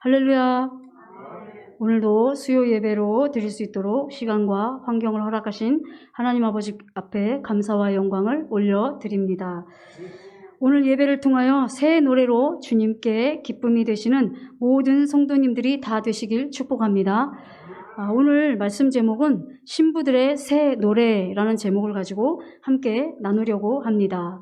할렐루야. 오늘도 수요 예배로 드릴 수 있도록 시간과 환경을 허락하신 하나님 아버지 앞에 감사와 영광을 올려드립니다. 오늘 예배를 통하여 새 노래로 주님께 기쁨이 되시는 모든 성도님들이 다 되시길 축복합니다. 오늘 말씀 제목은 신부들의 새 노래라는 제목을 가지고 함께 나누려고 합니다.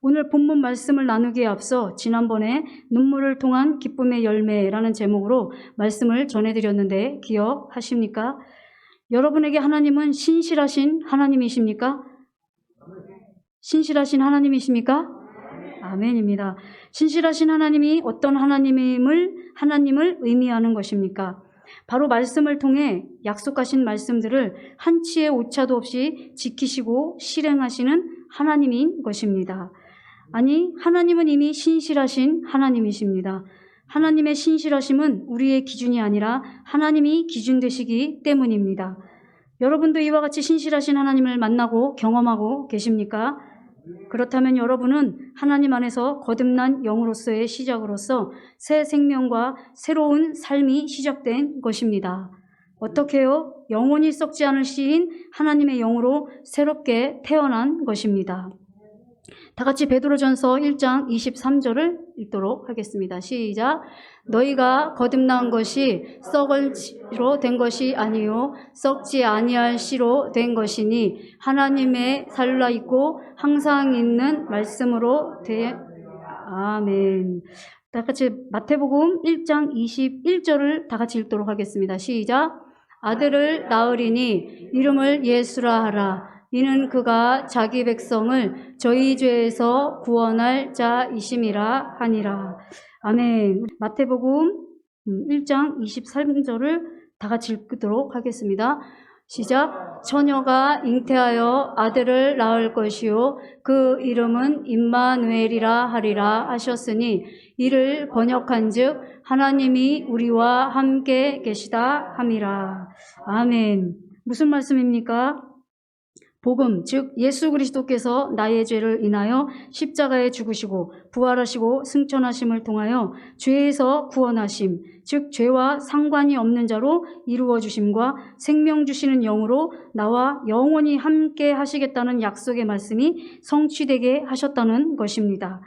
오늘 본문 말씀을 나누기에 앞서 지난번에 눈물을 통한 기쁨의 열매라는 제목으로 말씀을 전해드렸는데 기억하십니까? 여러분에게 하나님은 신실하신 하나님이십니까? 신실하신 하나님이십니까? 아멘입니다. 신실하신 하나님이 어떤 하나님을 의미하는 것입니까? 바로 말씀을 통해 약속하신 말씀들을 한치의 오차도 없이 지키시고 실행하시는 하나님인 것입니다. 아니, 하나님은 이미 신실하신 하나님이십니다. 하나님의 신실하심은 우리의 기준이 아니라 하나님이 기준 되시기 때문입니다. 여러분도 이와 같이 신실하신 하나님을 만나고 경험하고 계십니까? 그렇다면 여러분은 하나님 안에서 거듭난 영으로서의 시작으로서 새 생명과 새로운 삶이 시작된 것입니다. 어떻게요? 영원히 썩지 않을 시인 하나님의 영으로 새롭게 태어난 것입니다. 다 같이 베드로전서 1장 23절을 읽도록 하겠습니다. 시작. 너희가 거듭난 것이 썩을 씨로 된 것이 아니요 썩지 아니할 씨로 된 것이니 하나님의 살라있고 항상 있는 말씀으로 아멘. 다 같이 마태복음 1장 21절을 다 같이 읽도록 하겠습니다. 시작. 아들을 낳으리니 이름을 예수라 하라. 이는 그가 자기 백성을 저희 죄에서 구원할 자이심이라 하니라. 아멘. 마태복음 1장 23절을 다 같이 읽도록 하겠습니다. 시작. 처녀가 잉태하여 아들을 낳을 것이요 그 이름은 임마누엘이라 하리라 하셨으니 이를 번역한즉 하나님이 우리와 함께 계시다 함이라. 아멘. 무슨 말씀입니까? 복음, 즉 예수 그리스도께서 나의 죄를 인하여 십자가에 죽으시고 부활하시고 승천하심을 통하여 죄에서 구원하심, 즉 죄와 상관이 없는 자로 이루어 주심과 생명 주시는 영으로 나와 영원히 함께 하시겠다는 약속의 말씀이 성취되게 하셨다는 것입니다.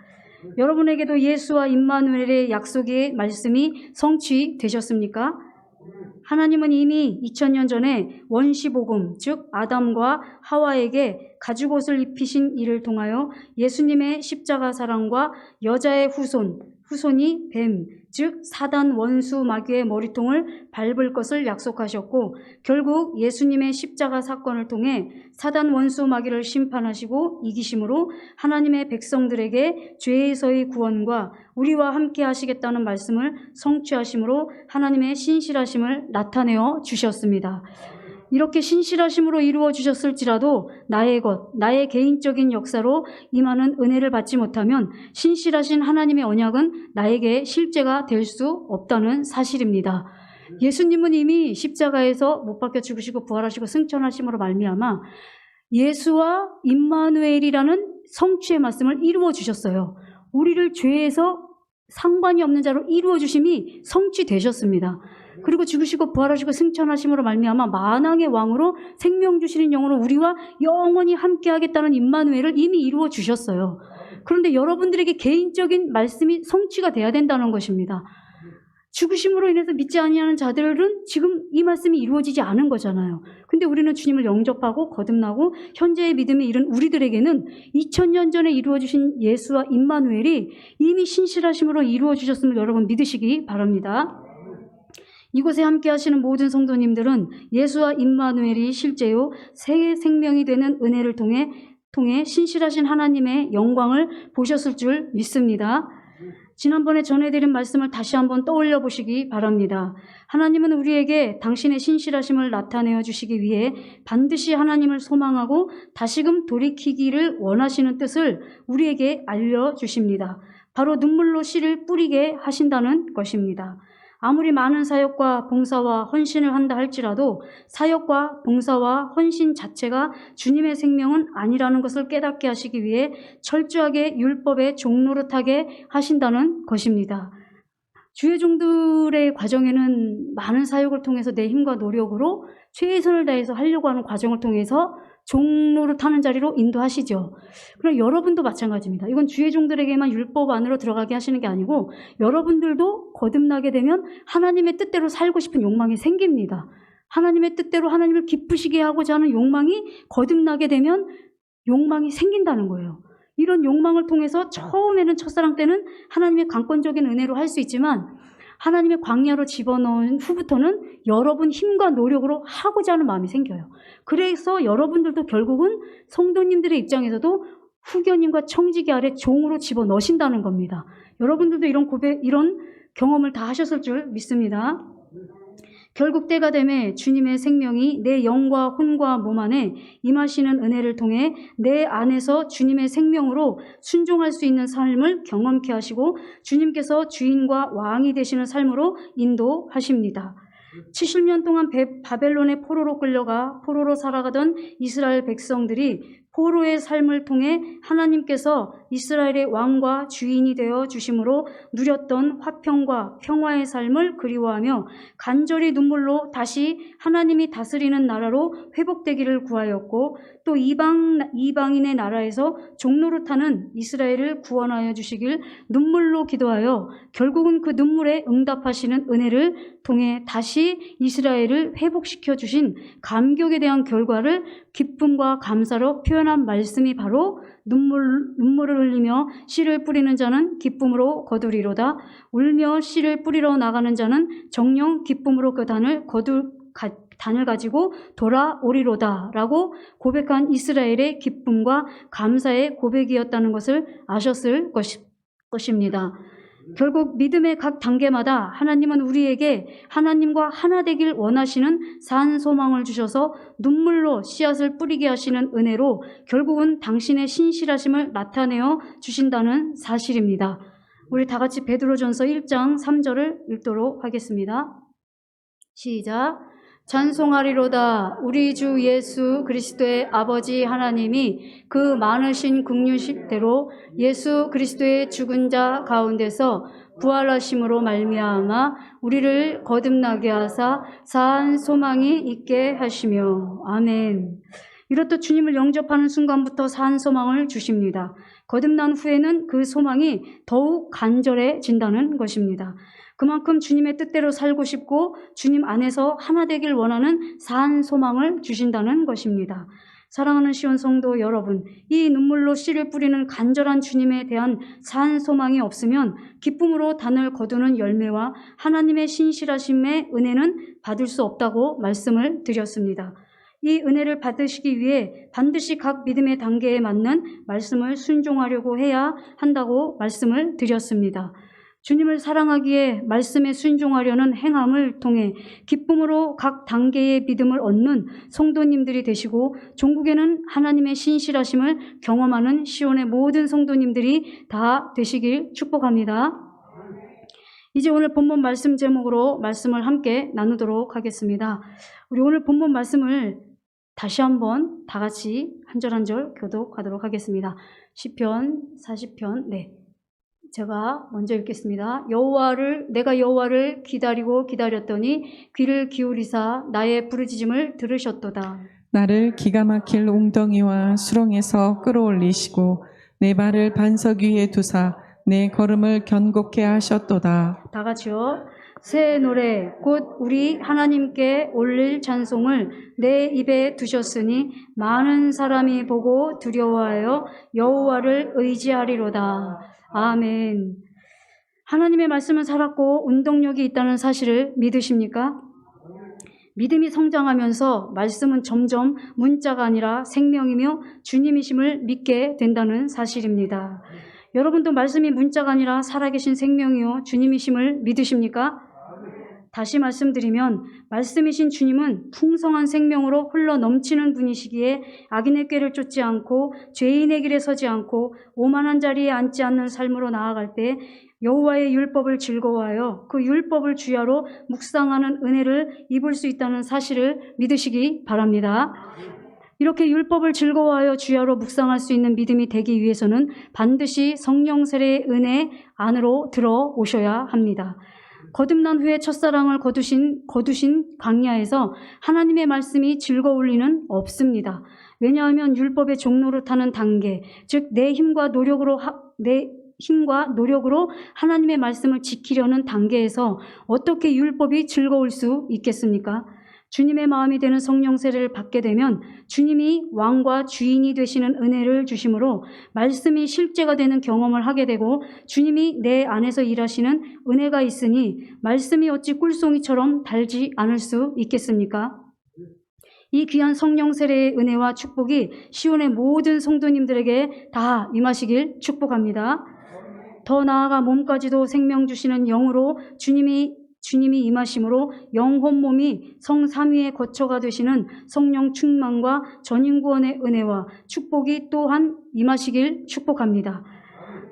여러분에게도 예수와 임마누엘의 약속의 말씀이 성취되셨습니까? 하나님은 이미 2000년 전에 원시복음, 즉 아담과 하와에게 가죽옷을 입히신 이를 통하여 예수님의 십자가 사랑과 여자의 후손이 뱀, 즉 사단 원수 마귀의 머리통을 밟을 것을 약속하셨고 결국 예수님의 십자가 사건을 통해 사단 원수 마귀를 심판하시고 이기심으로 하나님의 백성들에게 죄에서의 구원과 우리와 함께 하시겠다는 말씀을 성취하심으로 하나님의 신실하심을 나타내어 주셨습니다. 이렇게 신실하심으로 이루어 주셨을지라도 나의 개인적인 역사로 임하는 은혜를 받지 못하면 신실하신 하나님의 언약은 나에게 실제가 될 수 없다는 사실입니다. 예수님은 이미 십자가에서 못 박혀 죽으시고 부활하시고 승천하심으로 말미암아 예수와 임마누엘이라는 성취의 말씀을 이루어 주셨어요. 우리를 죄에서 상관이 없는 자로 이루어 주심이 성취되셨습니다. 그리고 죽으시고 부활하시고 승천하심으로 말미암아 만왕의 왕으로 생명 주시는 영으로 우리와 영원히 함께 하겠다는 임마누엘을 이미 이루어 주셨어요. 그런데 여러분들에게 개인적인 말씀이 성취가 돼야 된다는 것입니다. 죽으심으로 인해서 믿지 아니하는 자들은 지금 이 말씀이 이루어지지 않은 거잖아요. 근데 우리는 주님을 영접하고 거듭나고 현재의 믿음에 이른 우리들에게는 2000년 전에 이루어주신 예수와 임마누엘이 이미 신실하심으로 이루어주셨음을 여러분 믿으시기 바랍니다. 이곳에 함께 하시는 모든 성도님들은 예수와 임마누엘이 실제요 새 생명이 되는 은혜를 통해 신실하신 하나님의 영광을 보셨을 줄 믿습니다. 지난번에 전해드린 말씀을 다시 한번 떠올려 보시기 바랍니다. 하나님은 우리에게 당신의 신실하심을 나타내어 주시기 위해 반드시 하나님을 소망하고 다시금 돌이키기를 원하시는 뜻을 우리에게 알려주십니다. 바로 눈물로 씨를 뿌리게 하신다는 것입니다. 아무리 많은 사역과 봉사와 헌신을 한다 할지라도 사역과 봉사와 헌신 자체가 주님의 생명은 아니라는 것을 깨닫게 하시기 위해 철저하게 율법의 종노릇하게 하신다는 것입니다. 주의 종들의 과정에는 많은 사역을 통해서 내 힘과 노력으로 최선을 다해서 하려고 하는 과정을 통해서 종로를 타는 자리로 인도하시죠. 그럼 여러분도 마찬가지입니다. 이건 주의 종들에게만 율법 안으로 들어가게 하시는 게 아니고 여러분들도 거듭나게 되면 하나님의 뜻대로 살고 싶은 욕망이 생깁니다. 하나님의 뜻대로 하나님을 기쁘시게 하고자 하는 욕망이 거듭나게 되면 욕망이 생긴다는 거예요. 이런 욕망을 통해서 처음에는 첫사랑 때는 하나님의 강권적인 은혜로 할 수 있지만 하나님의 광야로 집어넣은 후부터는 여러분 힘과 노력으로 하고자 하는 마음이 생겨요. 그래서 여러분들도 결국은 성도님들의 입장에서도 후견님과 청지기 아래 종으로 집어넣으신다는 겁니다. 여러분들도 이런 경험을 다 하셨을 줄 믿습니다. 결국 때가 되매 주님의 생명이 내 영과 혼과 몸 안에 임하시는 은혜를 통해 내 안에서 주님의 생명으로 순종할 수 있는 삶을 경험케 하시고 주님께서 주인과 왕이 되시는 삶으로 인도하십니다. 70년 동안 바벨론의 포로로 끌려가 포로로 살아가던 이스라엘 백성들이 포로의 삶을 통해 하나님께서 이스라엘의 왕과 주인이 되어 주심으로 누렸던 화평과 평화의 삶을 그리워하며 간절히 눈물로 다시 하나님이 다스리는 나라로 회복되기를 구하였고 또 이방인의 나라에서 종노릇하는 이스라엘을 구원하여 주시길 눈물로 기도하여 결국은 그 눈물에 응답하시는 은혜를 통해 다시 이스라엘을 회복시켜 주신 감격에 대한 결과를 기쁨과 감사로 표현한 말씀이 바로 눈물을 흘리며 씨를 뿌리는 자는 기쁨으로 거두리로다. 울며 씨를 뿌리러 나가는 자는 정녕 기쁨으로 그 단을 가지고 돌아오리로다 라고 고백한 이스라엘의 기쁨과 감사의 고백이었다는 것을 아셨을 것입니다. 결국 믿음의 각 단계마다 하나님은 우리에게 하나님과 하나 되길 원하시는 산 소망을 주셔서 눈물로 씨앗을 뿌리게 하시는 은혜로 결국은 당신의 신실하심을 나타내어 주신다는 사실입니다. 우리 다 같이 베드로전서 1장 3절을 읽도록 하겠습니다. 시작. 찬송하리로다. 우리 주 예수 그리스도의 아버지 하나님이 그 많으신 긍휼대로 예수 그리스도의 죽은 자 가운데서 부활하심으로 말미암아 우리를 거듭나게 하사 산 소망이 있게 하시며. 아멘. 이렇듯 주님을 영접하는 순간부터 산 소망을 주십니다. 거듭난 후에는 그 소망이 더욱 간절해진다는 것입니다. 그만큼 주님의 뜻대로 살고 싶고 주님 안에서 하나 되길 원하는 산 소망을 주신다는 것입니다. 사랑하는 시온 성도 여러분, 이 눈물로 씨를 뿌리는 간절한 주님에 대한 산 소망이 없으면 기쁨으로 단을 거두는 열매와 하나님의 신실하심의 은혜는 받을 수 없다고 말씀을 드렸습니다. 이 은혜를 받으시기 위해 반드시 각 믿음의 단계에 맞는 말씀을 순종하려고 해야 한다고 말씀을 드렸습니다. 주님을 사랑하기에 말씀에 순종하려는 행함을 통해 기쁨으로 각 단계의 믿음을 얻는 성도님들이 되시고 종국에는 하나님의 신실하심을 경험하는 시온의 모든 성도님들이 다 되시길 축복합니다. 이제 오늘 본문 말씀 제목으로 말씀을 함께 나누도록 하겠습니다. 우리 오늘 본문 말씀을 다시 한번 다 같이 한 절 한 절 교독하도록 하겠습니다. 시편 40편 제가 먼저 읽겠습니다. 내가 여호와를 기다렸더니 귀를 기울이사 나의 부르짖음을 들으셨도다. 나를 기가 막힐 웅덩이와 수렁에서 끌어올리시고 내 발을 반석 위에 두사 내 걸음을 견고케 하셨도다. 다 같이요. 새 노래 곧 우리 하나님께 올릴 찬송을 내 입에 두셨으니 많은 사람이 보고 두려워하여 여호와를 의지하리로다. 아멘. 하나님의 말씀은 살았고 운동력이 있다는 사실을 믿으십니까? 믿음이 성장하면서 말씀은 점점 문자가 아니라 생명이며 주님이심을 믿게 된다는 사실입니다. 여러분도 말씀이 문자가 아니라 살아계신 생명이요 주님이심을 믿으십니까? 다시 말씀드리면 말씀이신 주님은 풍성한 생명으로 흘러 넘치는 분이시기에 악인의 꾀를 쫓지 않고 죄인의 길에 서지 않고 오만한 자리에 앉지 않는 삶으로 나아갈 때 여호와의 율법을 즐거워하여 그 율법을 주야로 묵상하는 은혜를 입을 수 있다는 사실을 믿으시기 바랍니다. 이렇게 율법을 즐거워하여 주야로 묵상할 수 있는 믿음이 되기 위해서는 반드시 성령 세례의 은혜 안으로 들어오셔야 합니다. 거듭난 후에 첫사랑을 거두신 광야에서 하나님의 말씀이 즐거울 리는 없습니다. 왜냐하면 율법의 종노릇하는 단계, 즉 내 힘과 노력으로 하나님의 말씀을 지키려는 단계에서 어떻게 율법이 즐거울 수 있겠습니까? 주님의 마음이 되는 성령 세례를 받게 되면 주님이 왕과 주인이 되시는 은혜를 주심으로 말씀이 실제가 되는 경험을 하게 되고 주님이 내 안에서 일하시는 은혜가 있으니 말씀이 어찌 꿀송이처럼 달지 않을 수 있겠습니까? 이 귀한 성령 세례의 은혜와 축복이 시온의 모든 성도님들에게 다 임하시길 축복합니다. 더 나아가 몸까지도 생명 주시는 영으로 주님이 임하심으로 영혼 몸이 성삼위의 거처가 되시는 성령 충만과 전인구원의 은혜와 축복이 또한 임하시길 축복합니다.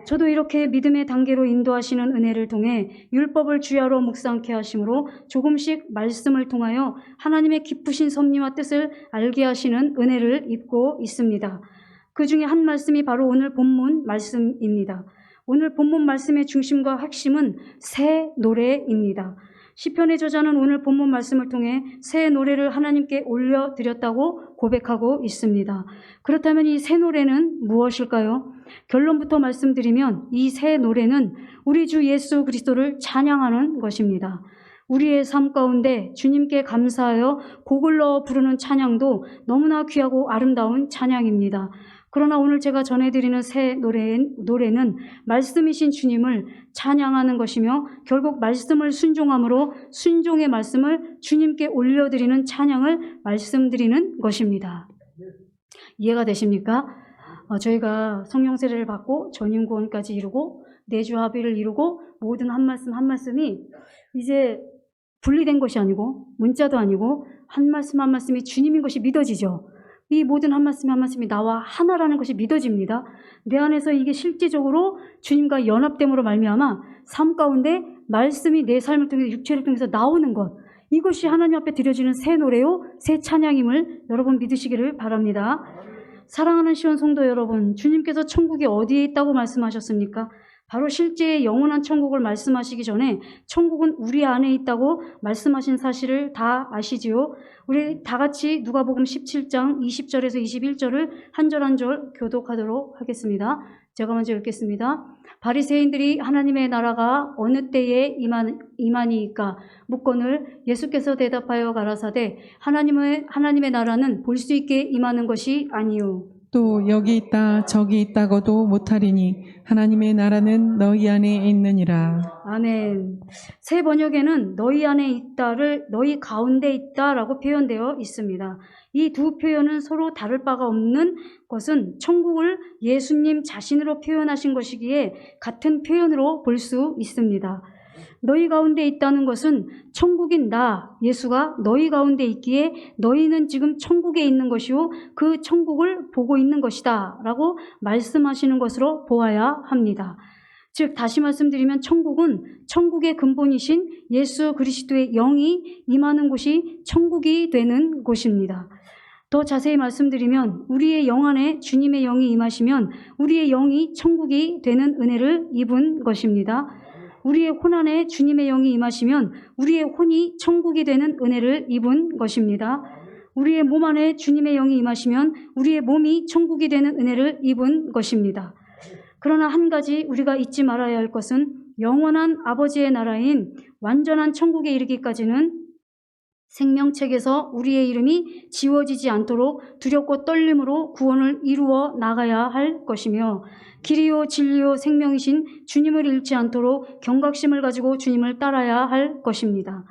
저도 이렇게 믿음의 단계로 인도하시는 은혜를 통해 율법을 주야로 묵상케 하심으로 조금씩 말씀을 통하여 하나님의 깊으신 섭리와 뜻을 알게 하시는 은혜를 입고 있습니다. 그 중에 한 말씀이 바로 오늘 본문 말씀입니다. 오늘 본문 말씀의 중심과 핵심은 새 노래입니다. 시편의 저자는 오늘 본문 말씀을 통해 새 노래를 하나님께 올려드렸다고 고백하고 있습니다. 그렇다면 이 새 노래는 무엇일까요? 결론부터 말씀드리면 이 새 노래는 우리 주 예수 그리스도를 찬양하는 것입니다. 우리의 삶 가운데 주님께 감사하여 곡을 넣어 부르는 찬양도 너무나 귀하고 아름다운 찬양입니다. 그러나 오늘 제가 전해드리는 새 노래는 말씀이신 주님을 찬양하는 것이며 결국 말씀을 순종함으로 순종의 말씀을 주님께 올려드리는 찬양을 말씀드리는 것입니다. 이해가 되십니까? 저희가 성령 세례를 받고 전인구원까지 이루고 내주 합의를 이루고 모든 한 말씀 한 말씀이 이제 분리된 것이 아니고 문자도 아니고 한 말씀 한 말씀이 주님인 것이 믿어지죠. 이 모든 한 말씀 한 말씀이 나와 하나라는 것이 믿어집니다. 내 안에서 이게 실제적으로 주님과 연합됨으로 말미암아 삶 가운데 말씀이 내 삶을 통해서 육체를 통해서 나오는 것, 이것이 하나님 앞에 드려지는 새 노래요, 새 찬양임을 여러분 믿으시기를 바랍니다. 사랑하는 시온 성도 여러분, 주님께서 천국이 어디에 있다고 말씀하셨습니까? 바로 실제의 영원한 천국을 말씀하시기 전에 천국은 우리 안에 있다고 말씀하신 사실을 다 아시지요? 우리 다 같이 누가복음 17장 20절에서 21절을 한 절 한 절 교독하도록 하겠습니다. 제가 먼저 읽겠습니다. 바리새인들이 하나님의 나라가 어느 때에 임하니이까 묻거늘 예수께서 대답하여 가라사대 하나님의 나라는 볼 수 있게 임하는 것이 아니요 또 여기 있다 저기 있다고도 못하리니 하나님의 나라는 너희 안에 있느니라. 아멘. 새 번역에는 너희 안에 있다를 너희 가운데 있다라고 표현되어 있습니다. 이 두 표현은 서로 다를 바가 없는 것은 천국을 예수님 자신으로 표현하신 것이기에 같은 표현으로 볼 수 있습니다. 너희 가운데 있다는 것은 천국인 나, 예수가 너희 가운데 있기에 너희는 지금 천국에 있는 것이요 그 천국을 보고 있는 것이다 라고 말씀하시는 것으로 보아야 합니다. 즉 다시 말씀드리면 천국은 천국의 근본이신 예수 그리스도의 영이 임하는 곳이 천국이 되는 곳입니다. 더 자세히 말씀드리면 우리의 영 안에 주님의 영이 임하시면 우리의 영이 천국이 되는 은혜를 입은 것입니다. 우리의 혼 안에 주님의 영이 임하시면 우리의 혼이 천국이 되는 은혜를 입은 것입니다. 우리의 몸 안에 주님의 영이 임하시면 우리의 몸이 천국이 되는 은혜를 입은 것입니다. 그러나 한 가지 우리가 잊지 말아야 할 것은 영원한 아버지의 나라인 완전한 천국에 이르기까지는 생명책에서 우리의 이름이 지워지지 않도록 두렵고 떨림으로 구원을 이루어 나가야 할 것이며 길이요 진리요 생명이신 주님을 잃지 않도록 경각심을 가지고 주님을 따라야 할 것입니다.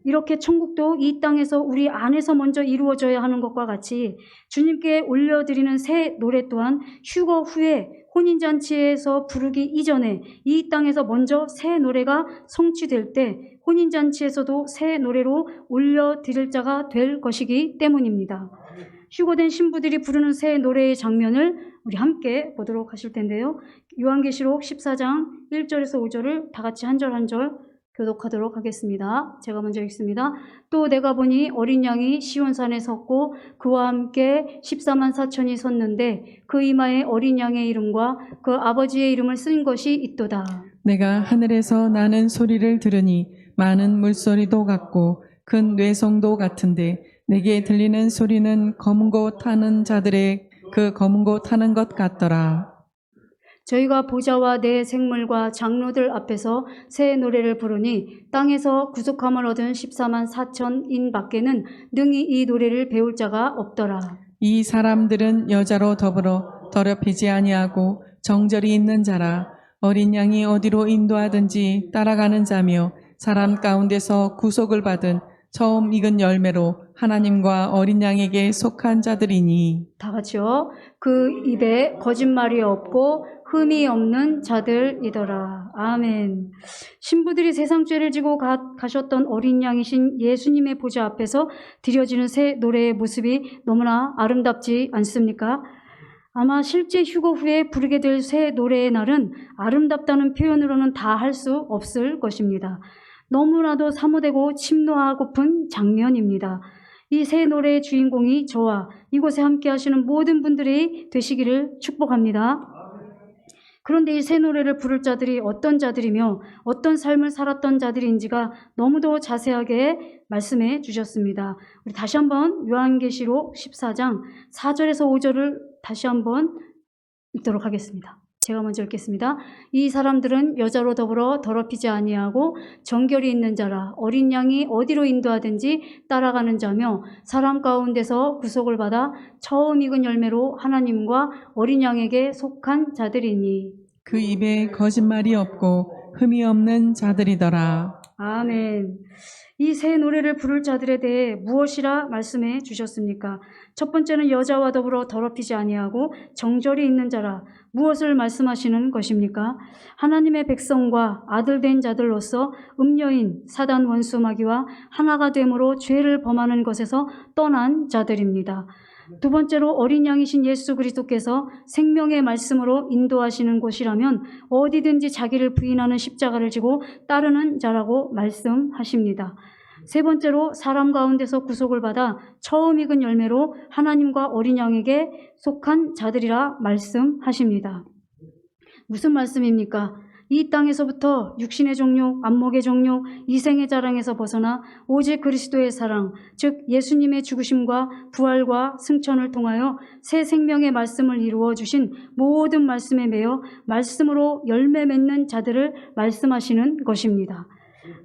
이렇게 천국도 이 땅에서 우리 안에서 먼저 이루어져야 하는 것과 같이 주님께 올려드리는 새 노래 또한 휴거 후에 혼인잔치에서 부르기 이전에 이 땅에서 먼저 새 노래가 성취될 때 혼인잔치에서도 새 노래로 올려드릴 자가 될 것이기 때문입니다. 휴거된 신부들이 부르는 새 노래의 장면을 우리 함께 보도록 하실 텐데요. 요한계시록 14장 1절에서 5절을 다 같이 한 절 한 절 교독하도록 하겠습니다. 제가 먼저 읽습니다. 또 내가 보니 어린 양이 시온산에 섰고 그와 함께 14만 4천이 섰는데 그 이마에 어린 양의 이름과 그 아버지의 이름을 쓴 것이 있도다. 내가 하늘에서 나는 소리를 들으니 많은 물소리도 같고 큰 뇌성도 같은데 내게 들리는 소리는 검은 고 타는 자들의 그 검은 고 타는 것 같더라. 저희가 보좌와 내 생물과 장로들 앞에서 새 노래를 부르니 땅에서 구속함을 얻은 14만 4천인 밖에는 능히 이 노래를 배울 자가 없더라. 이 사람들은 여자로 더불어 더럽히지 아니하고 정절이 있는 자라. 어린 양이 어디로 인도하든지 따라가는 자며 사람 가운데서 구속을 받은 처음 익은 열매로 하나님과 어린 양에게 속한 자들이니. 다 같이요. 그 입에 거짓말이 없고 흠이 없는 자들이더라. 아멘. 신부들이 세상 죄를 지고 가셨던 어린 양이신 예수님의 보좌 앞에서 드려지는 새 노래의 모습이 너무나 아름답지 않습니까? 아마 실제 휴거 후에 부르게 될 새 노래의 날은 아름답다는 표현으로는 다 할 수 없을 것입니다. 너무나도 사모되고 침노하고픈 장면입니다. 이 새 노래의 주인공이 저와 이곳에 함께 하시는 모든 분들이 되시기를 축복합니다. 그런데 이 새 노래를 부를 자들이 어떤 자들이며 어떤 삶을 살았던 자들인지가 너무도 자세하게 말씀해 주셨습니다. 우리 다시 한번 요한계시록 14장 4절에서 5절을 다시 한번 읽도록 하겠습니다. 제가 먼저 읽겠습니다. 이 사람들은 여자로 더불어 더럽히지 아니하고 정결이 있는 자라. 어린 양이 어디로 인도하든지 따라가는 자며 사람 가운데서 구속을 받아 처음 익은 열매로 하나님과 어린 양에게 속한 자들이니. 그 입에 거짓말이 없고 흠이 없는 자들이더라. 아멘. 이 새 노래를 부를 자들에 대해 무엇이라 말씀해 주셨습니까? 첫 번째는 여자와 더불어 더럽히지 아니하고 정절이 있는 자라. 무엇을 말씀하시는 것입니까? 하나님의 백성과 아들 된 자들로서 음녀인 사단 원수 마귀와 하나가 됨으로 죄를 범하는 것에서 떠난 자들입니다. 두 번째로 어린 양이신 예수 그리스도께서 생명의 말씀으로 인도하시는 곳이라면 어디든지 자기를 부인하는 십자가를 지고 따르는 자라고 말씀하십니다. 세 번째로 사람 가운데서 구속을 받아 처음 익은 열매로 하나님과 어린 양에게 속한 자들이라 말씀하십니다. 무슨 말씀입니까? 이 땅에서부터 육신의 종욕, 안목의 종욕, 이생의 자랑에서 벗어나 오직 그리스도의 사랑, 즉 예수님의 죽으심과 부활과 승천을 통하여 새 생명의 말씀을 이루어 주신 모든 말씀에 매여 말씀으로 열매 맺는 자들을 말씀하시는 것입니다.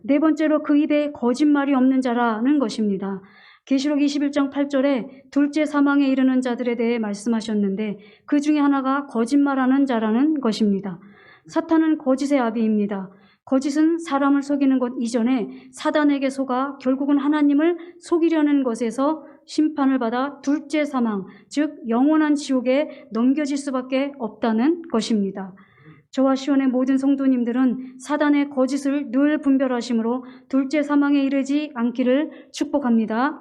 네 번째로 그 입에 거짓말이 없는 자라는 것입니다. 계시록 21장 8절에 둘째 사망에 이르는 자들에 대해 말씀하셨는데 그 중에 하나가 거짓말하는 자라는 것입니다. 사탄은 거짓의 아비입니다. 거짓은 사람을 속이는 것 이전에 사단에게 속아 결국은 하나님을 속이려는 것에서 심판을 받아 둘째 사망, 즉 영원한 지옥에 넘겨질 수밖에 없다는 것입니다. 저와 시온의 모든 성도님들은 사단의 거짓을 늘 분별하심으로 둘째 사망에 이르지 않기를 축복합니다.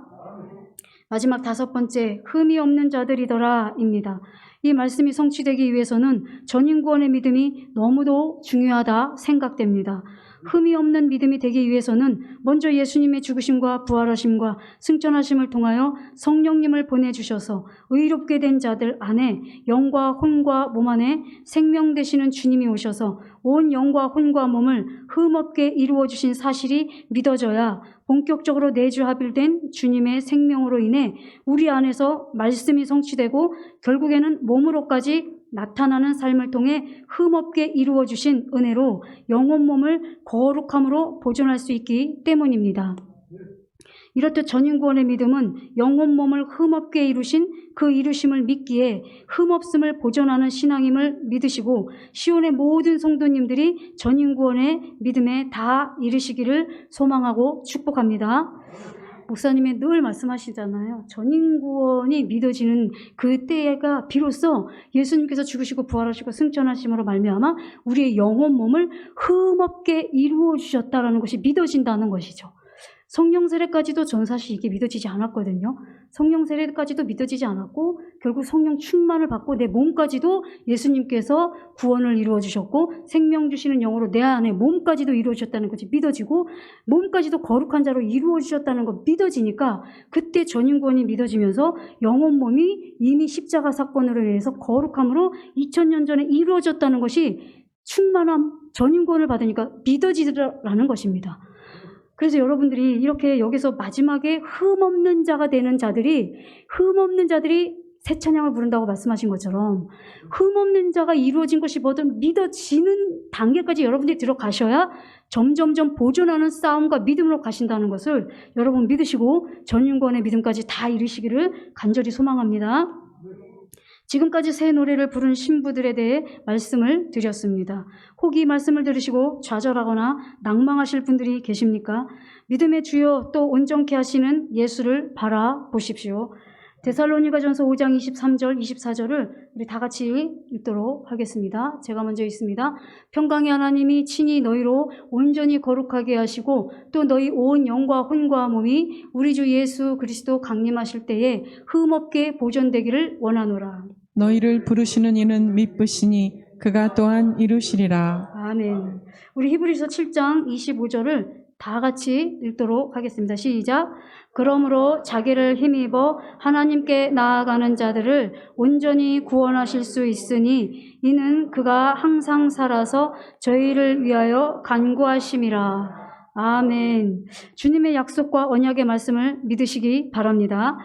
마지막 다섯 번째, 흠이 없는 자들이더라입니다. 이 말씀이 성취되기 위해서는 전인구원의 믿음이 너무도 중요하다 생각됩니다. 흠이 없는 믿음이 되기 위해서는 먼저 예수님의 죽으심과 부활하심과 승천하심을 통하여 성령님을 보내주셔서 의롭게 된 자들 안에 영과 혼과 몸 안에 생명 되시는 주님이 오셔서 온 영과 혼과 몸을 흠없게 이루어 주신 사실이 믿어져야 본격적으로 내주합일된 주님의 생명으로 인해 우리 안에서 말씀이 성취되고 결국에는 몸으로까지 나타나는 삶을 통해 흠없게 이루어 주신 은혜로 영혼 몸을 거룩함으로 보존할 수 있기 때문입니다. 이렇듯 전인구원의 믿음은 영혼 몸을 흠없게 이루신 그 이루심을 믿기에 흠없음을 보존하는 신앙임을 믿으시고 시온의 모든 성도님들이 전인구원의 믿음에 다 이르시기를 소망하고 축복합니다. 목사님이 늘 말씀하시잖아요. 전인구원이 믿어지는 그때가 비로소 예수님께서 죽으시고 부활하시고 승천하심으로 말미암아 우리의 영혼 몸을 흠없게 이루어 주셨다라는 것이 믿어진다는 것이죠. 성령 세례까지도 전 사실 이게 믿어지지 않았거든요. 성령 세례까지도 믿어지지 않았고 결국 성령 충만을 받고 내 몸까지도 예수님께서 구원을 이루어 주셨고 생명 주시는 영으로 내 안에 몸까지도 이루어 주셨다는 것이 믿어지고 몸까지도 거룩한 자로 이루어 주셨다는 것 믿어지니까 그때 전인구원이 믿어지면서 영혼 몸이 이미 십자가 사건으로 인해서 거룩함으로 2000년 전에 이루어졌다는 것이 충만함 전인구원을 받으니까 믿어지더라는 것입니다. 그래서 여러분들이 이렇게 여기서 마지막에 흠없는 자가 되는 자들이 새 찬양을 부른다고 말씀하신 것처럼 흠없는 자가 이루어진 것이 뭐든 믿어지는 단계까지 여러분들이 들어가셔야 점점점 보존하는 싸움과 믿음으로 가신다는 것을 여러분 믿으시고 전윤권의 믿음까지 다 이루시기를 간절히 소망합니다. 지금까지 새 노래를 부른 신부들에 대해 말씀을 드렸습니다. 혹이 말씀을 들으시고 좌절하거나 낭망하실 분들이 계십니까? 믿음의 주여 또 온전케 하시는 예수를 바라보십시오. 데살로니가전서 5장 23절 24절을 우리 다 같이 읽도록 하겠습니다. 제가 먼저 읽습니다. 평강의 하나님이 친히 너희로 온전히 거룩하게 하시고 또 너희 온 영과 혼과 몸이 우리 주 예수 그리스도 강림하실 때에 흠없게 보존되기를 원하노라. 너희를 부르시는 이는 미쁘시니 그가 또한 이루시리라. 아멘. 우리 히브리서 7장 25절을 다 같이 읽도록 하겠습니다. 시작. 그러므로 자기를 힘입어 하나님께 나아가는 자들을 온전히 구원하실 수 있으니 이는 그가 항상 살아서 저희를 위하여 간구하심이라. 아멘. 주님의 약속과 언약의 말씀을 믿으시기 바랍니다.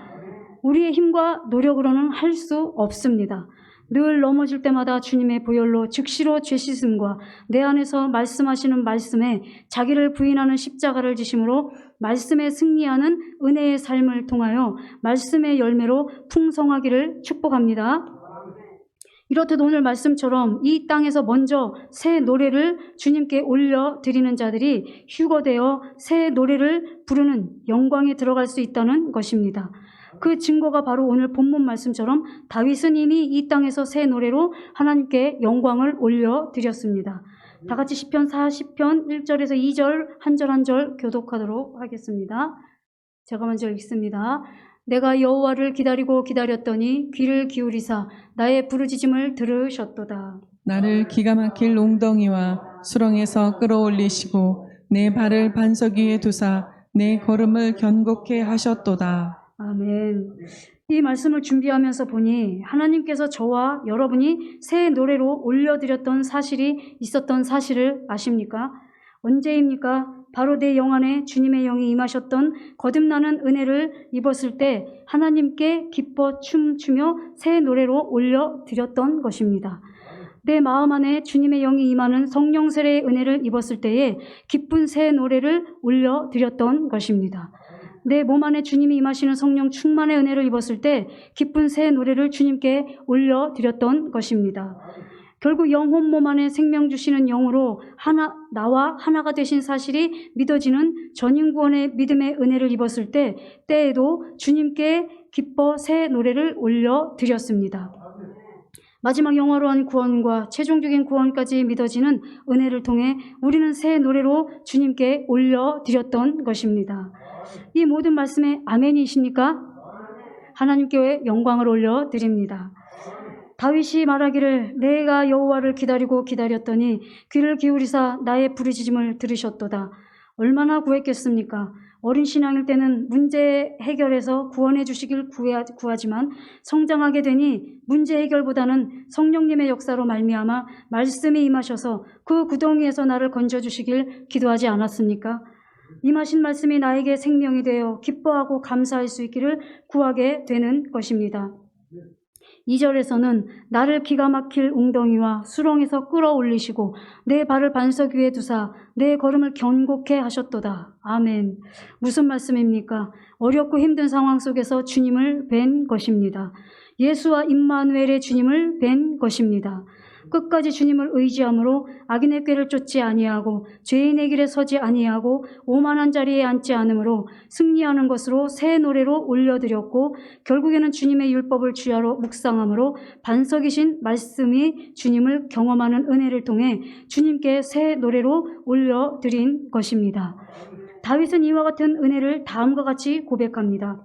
우리의 힘과 노력으로는 할 수 없습니다. 늘 넘어질 때마다 주님의 보혈로 즉시로 죄 씻음과 내 안에서 말씀하시는 말씀에 자기를 부인하는 십자가를 지심으로 말씀에 승리하는 은혜의 삶을 통하여 말씀의 열매로 풍성하기를 축복합니다. 이렇듯 오늘 말씀처럼 이 땅에서 먼저 새 노래를 주님께 올려드리는 자들이 휴거되어 새 노래를 부르는 영광에 들어갈 수 있다는 것입니다. 그 증거가 바로 오늘 본문 말씀처럼 다윗은 이미 이 땅에서 새 노래로 하나님께 영광을 올려드렸습니다. 다 같이 시편 40편 1절에서 2절 한 절 한 절 교독하도록 하겠습니다. 제가 먼저 읽습니다. 내가 여호와를 기다리고 기다렸더니 귀를 기울이사 나의 부르짖음을 들으셨도다. 나를 기가 막힐 웅덩이와 수렁에서 끌어올리시고 내 발을 반석 위에 두사 내 걸음을 견고케 하셨도다. 아멘. 이 말씀을 준비하면서 보니 하나님께서 저와 여러분이 새 노래로 올려드렸던 사실이 있었던 사실을 아십니까? 언제입니까? 바로 내 영 안에 주님의 영이 임하셨던 거듭나는 은혜를 입었을 때 하나님께 기뻐 춤추며 새 노래로 올려드렸던 것입니다. 내 마음 안에 주님의 영이 임하는 성령 세례의 은혜를 입었을 때에 기쁜 새 노래를 올려드렸던 것입니다. 내 몸 안에 주님이 임하시는 성령 충만의 은혜를 입었을 때 기쁜 새 노래를 주님께 올려드렸던 것입니다. 결국 영혼 몸 안에 생명 주시는 영으로 나와 하나가 되신 사실이 믿어지는 전인구원의 믿음의 은혜를 입었을 때에도 주님께 기뻐 새 노래를 올려드렸습니다. 마지막 영화로한 구원과 최종적인 구원까지 믿어지는 은혜를 통해 우리는 새 노래로 주님께 올려드렸던 것입니다. 이 모든 말씀에 아멘이십니까? 하나님께 영광을 올려드립니다. 다윗이 말하기를 내가 여호와를 기다리고 기다렸더니 귀를 기울이사 나의 부르짖음을 들으셨도다. 얼마나 구했겠습니까? 어린 신앙일 때는 문제 해결해서 구원해 주시길 구하지만 성장하게 되니 문제 해결보다는 성령님의 역사로 말미암아 말씀이 임하셔서 그 구덩이에서 나를 건져주시길 기도하지 않았습니까? 임하신 말씀이 나에게 생명이 되어 기뻐하고 감사할 수 있기를 구하게 되는 것입니다. 2절에서는 나를 기가 막힐 웅덩이와 수렁에서 끌어올리시고 내 발을 반석 위에 두사 내 걸음을 견고케 하셨도다. 아멘. 무슨 말씀입니까? 어렵고 힘든 상황 속에서 주님을 뵌 것입니다. 예수와 임마누엘의 주님을 뵌 것입니다. 끝까지 주님을 의지함으로 악인의 꾀를 쫓지 아니하고 죄인의 길에 서지 아니하고 오만한 자리에 앉지 않으므로 승리하는 것으로 새 노래로 올려드렸고 결국에는 주님의 율법을 주야로 묵상함으로 반석이신 말씀이 주님을 경험하는 은혜를 통해 주님께 새 노래로 올려드린 것입니다. 다윗은 이와 같은 은혜를 다음과 같이 고백합니다.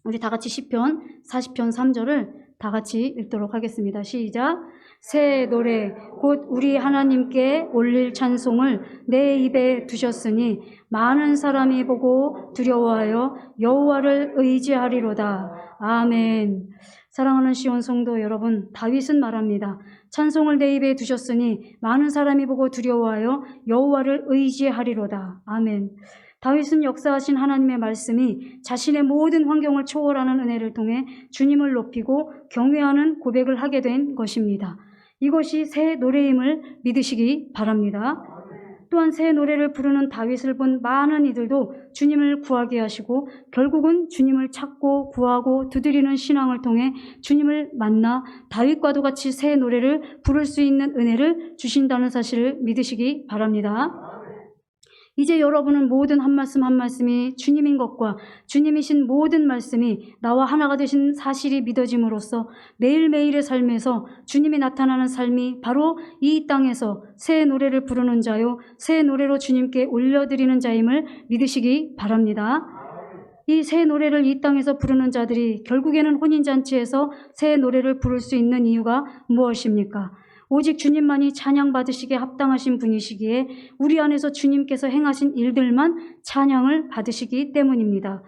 우리 다 같이 시편 40편 3절을 다 같이 읽도록 하겠습니다. 시작. 새 노래 곧 우리 하나님께 올릴 찬송을 내 입에 두셨으니 많은 사람이 보고 두려워하여 여호와를 의지하리로다. 아멘. 사랑하는 시온 성도 여러분, 다윗은 말합니다. 찬송을 내 입에 두셨으니 많은 사람이 보고 두려워하여 여호와를 의지하리로다. 아멘. 다윗은 역사하신 하나님의 말씀이 자신의 모든 환경을 초월하는 은혜를 통해 주님을 높이고 경외하는 고백을 하게 된 것입니다. 이것이 새 노래임을 믿으시기 바랍니다. 또한 새 노래를 부르는 다윗을 본 많은 이들도 주님을 구하게 하시고 결국은 주님을 찾고 구하고 두드리는 신앙을 통해 주님을 만나 다윗과도 같이 새 노래를 부를 수 있는 은혜를 주신다는 사실을 믿으시기 바랍니다. 이제 여러분은 모든 한 말씀 한 말씀이 주님인 것과 주님이신 모든 말씀이 나와 하나가 되신 사실이 믿어짐으로써 매일매일의 삶에서 주님이 나타나는 삶이 바로 이 땅에서 새 노래를 부르는 자요, 새 노래로 주님께 올려드리는 자임을 믿으시기 바랍니다. 이 새 노래를 이 땅에서 부르는 자들이 결국에는 혼인잔치에서 새 노래를 부를 수 있는 이유가 무엇입니까? 오직 주님만이 찬양받으시기에 합당하신 분이시기에 우리 안에서 주님께서 행하신 일들만 찬양을 받으시기 때문입니다.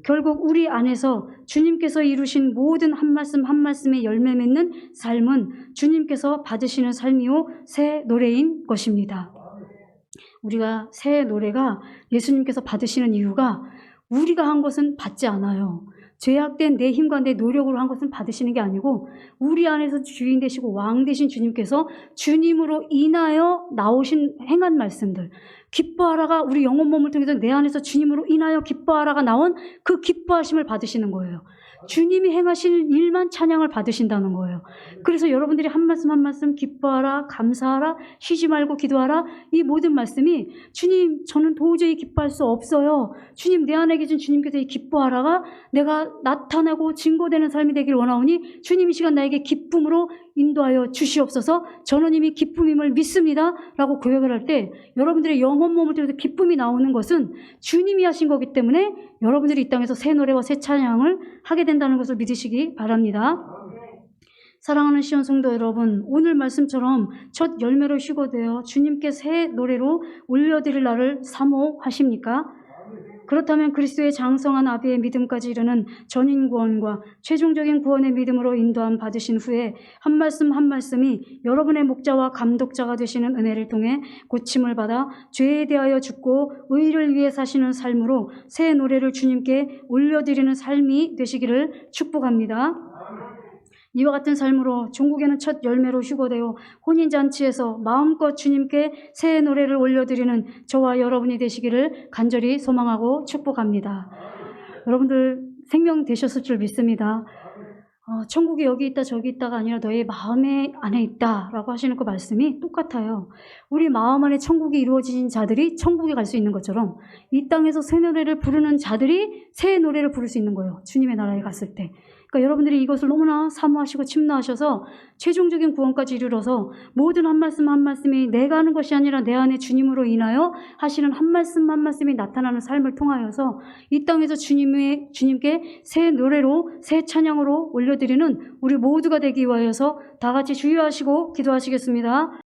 결국 우리 안에서 주님께서 이루신 모든 한 말씀 한 말씀에 열매 맺는 삶은 주님께서 받으시는 삶이요 새 노래인 것입니다. 우리가 새 노래가 예수님께서 받으시는 이유가 우리가 한 것은 받지 않아요. 죄악된 내 힘과 내 노력으로 한 것은 받으시는 게 아니고 우리 안에서 주인 되시고 왕 되신 주님께서 주님으로 인하여 나오신 행한 말씀들, 기뻐하라가 우리 영혼 몸을 통해서 내 안에서 주님으로 인하여 기뻐하라가 나온 그 기뻐하심을 받으시는 거예요. 주님이 행하실 일만 찬양을 받으신다는 거예요. 그래서 여러분들이 한 말씀 한 말씀 기뻐하라, 감사하라, 쉬지 말고 기도하라, 이 모든 말씀이 주님 저는 도저히 기뻐할 수 없어요. 주님 내 안에 계신 주님께서 이 기뻐하라가 내가 나타나고 증거되는 삶이 되길 원하오니 주님 이 시간 나에게 기쁨으로 인도하여 주시옵소서. 저는 이미 기쁨임을 믿습니다 라고 고백을 할 때 여러분들의 영혼 몸을 통해서 기쁨이 나오는 것은 주님이 하신 거기 때문에 여러분들이 이 땅에서 새 노래와 새 찬양을 하게 된다는 것을 믿으시기 바랍니다. 사랑하는 시온 성도 여러분, 오늘 말씀처럼 첫 열매로 휴거되어 주님께 새 노래로 올려드릴 날을 사모하십니까? 그렇다면 그리스도의 장성한 아비의 믿음까지 이르는 전인 구원과 최종적인 구원의 믿음으로 인도함 받으신 후에 한 말씀 한 말씀이 여러분의 목자와 감독자가 되시는 은혜를 통해 고침을 받아 죄에 대하여 죽고 의를 위해 사시는 삶으로 새 노래를 주님께 올려드리는 삶이 되시기를 축복합니다. 이와 같은 삶으로 종국에는 첫 열매로 휴거되어 혼인잔치에서 마음껏 주님께 새 노래를 올려드리는 저와 여러분이 되시기를 간절히 소망하고 축복합니다. 여러분들 생명 되셨을 줄 믿습니다. 천국이 여기 있다 저기 있다가 아니라 너의 마음 안에 있다라고 하시는 그 말씀이 똑같아요. 우리 마음 안에 천국이 이루어진 자들이 천국에 갈 수 있는 것처럼 이 땅에서 새 노래를 부르는 자들이 새 노래를 부를 수 있는 거예요. 주님의 나라에 갔을 때. 그러니까 여러분들이 이것을 너무나 사모하시고 침노하셔서 최종적인 구원까지 이르러서 모든 한 말씀 한 말씀이 내가 하는 것이 아니라 내 안에 주님으로 인하여 하시는 한 말씀 한 말씀이 나타나는 삶을 통하여서 이 땅에서 주님께 새 노래로 새 찬양으로 올려드리는 우리 모두가 되기 위하여서 다 같이 주의하시고 기도하시겠습니다.